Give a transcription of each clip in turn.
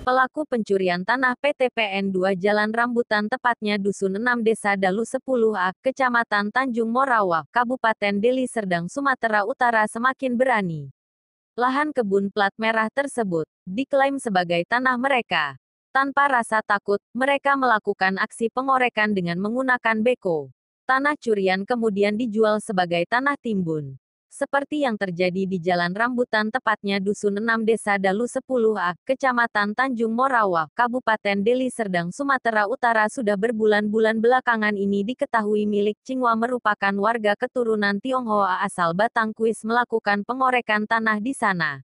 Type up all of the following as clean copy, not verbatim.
Pelaku pencurian tanah PT PN2 Jalan Rambutan tepatnya Dusun 6 Desa Dalu 10A, Kecamatan Tanjung Morawa, Kabupaten Deli Serdang, Sumatera Utara semakin berani. Lahan kebun plat merah tersebut diklaim sebagai tanah mereka. Tanpa rasa takut, mereka melakukan aksi pengorekan dengan menggunakan beko. Tanah curian kemudian dijual sebagai tanah timbun. Seperti yang terjadi di Jalan Rambutan tepatnya Dusun 6 Desa Dalu 10A, Kecamatan Tanjung Morawa, Kabupaten Deli Serdang, Sumatera Utara sudah berbulan-bulan belakangan ini diketahui milik Cingwa merupakan warga keturunan Tionghoa asal Batangkuis melakukan pengorekan tanah di sana.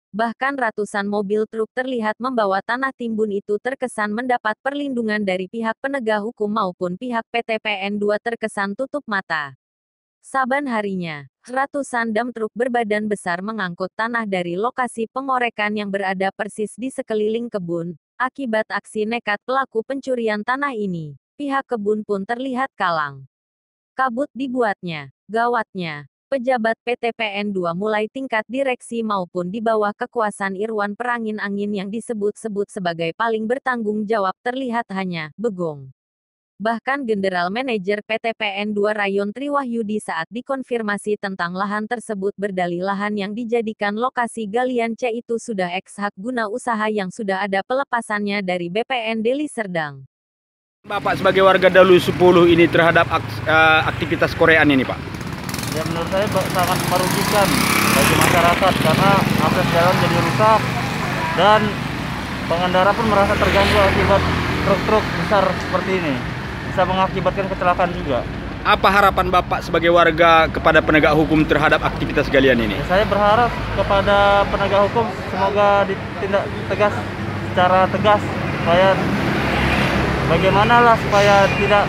Bahkan ratusan mobil truk terlihat membawa tanah timbun itu terkesan mendapat perlindungan dari pihak penegak hukum maupun pihak PT PN2 terkesan tutup mata. Saban harinya, ratusan dam truk berbadan besar mengangkut tanah dari lokasi pengorekan yang berada persis di sekeliling kebun. Akibat aksi nekat pelaku pencurian tanah ini, pihak kebun pun terlihat kalang kabut dibuatnya. Gawatnya, pejabat PT PN2 mulai tingkat direksi maupun di bawah kekuasaan Irwan Perangin-Angin yang disebut-sebut sebagai paling bertanggung jawab terlihat hanya begong. Bahkan General Manager PT PN2 Rayon Triwahyudi saat dikonfirmasi tentang lahan tersebut berdalih lahan yang dijadikan lokasi galian C itu sudah ex-hak guna usaha yang sudah ada pelepasannya dari BPN Deli Serdang. Bapak sebagai warga Dalu 10 ini terhadap aktivitas korean ini, Pak? Ya menurut saya sangat merugikan bagi masyarakat karena akses jalan jadi rusak dan pengendara pun merasa terganggu akibat truk-truk besar seperti ini. Bisa mengakibatkan kecelakaan juga. Apa harapan Bapak sebagai warga kepada penegak hukum terhadap aktivitas galian ini? Ya, saya berharap kepada penegak hukum semoga ditindak tegas secara tegas supaya bagaimana supaya tidak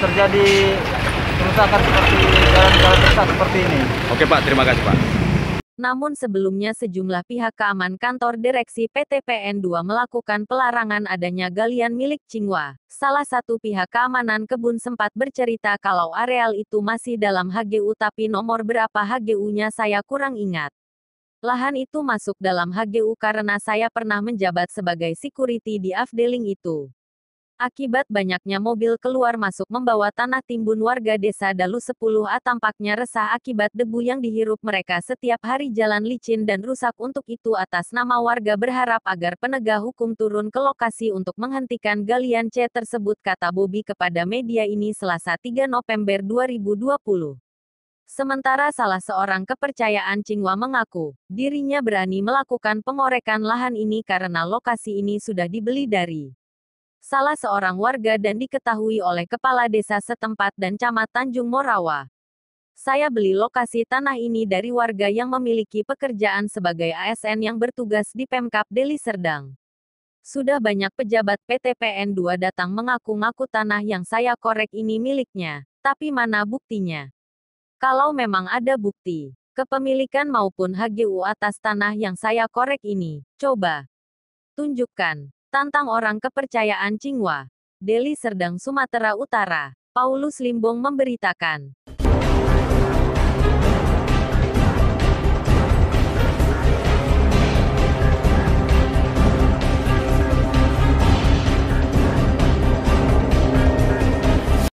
terjadi kerusakan seperti jalan-jalan rusak seperti ini. Oke Pak, terima kasih Pak. Namun sebelumnya sejumlah pihak keamanan kantor direksi PT PN2 melakukan pelarangan adanya galian milik Cingwa. Salah satu pihak keamanan kebun sempat bercerita kalau areal itu masih dalam HGU tapi nomor berapa HGU-nya saya kurang ingat. Lahan itu masuk dalam HGU karena saya pernah menjabat sebagai security di Afdeling itu. Akibat banyaknya mobil keluar masuk membawa tanah timbun warga desa Dalu 10A tampaknya resah akibat debu yang dihirup mereka setiap hari jalan licin dan rusak untuk itu atas nama warga berharap agar penegak hukum turun ke lokasi untuk menghentikan galian C tersebut kata Bobi kepada media ini Selasa 3 November 2020. Sementara salah seorang kepercayaan Cingwa mengaku, dirinya berani melakukan pengorekan lahan ini karena lokasi ini sudah dibeli dari salah seorang warga dan diketahui oleh kepala desa setempat dan camat Tanjung Morawa. Saya beli lokasi tanah ini dari warga yang memiliki pekerjaan sebagai ASN yang bertugas di Pemkab Deli Serdang. Sudah banyak pejabat PT PN2 datang mengaku-ngaku tanah yang saya korek ini miliknya, tapi mana buktinya? Kalau memang ada bukti kepemilikan maupun HGU atas tanah yang saya korek ini, coba tunjukkan. Tantang orang kepercayaan Cingwa. Deli Serdang, Sumatera Utara. Paulus Limbong memberitakan.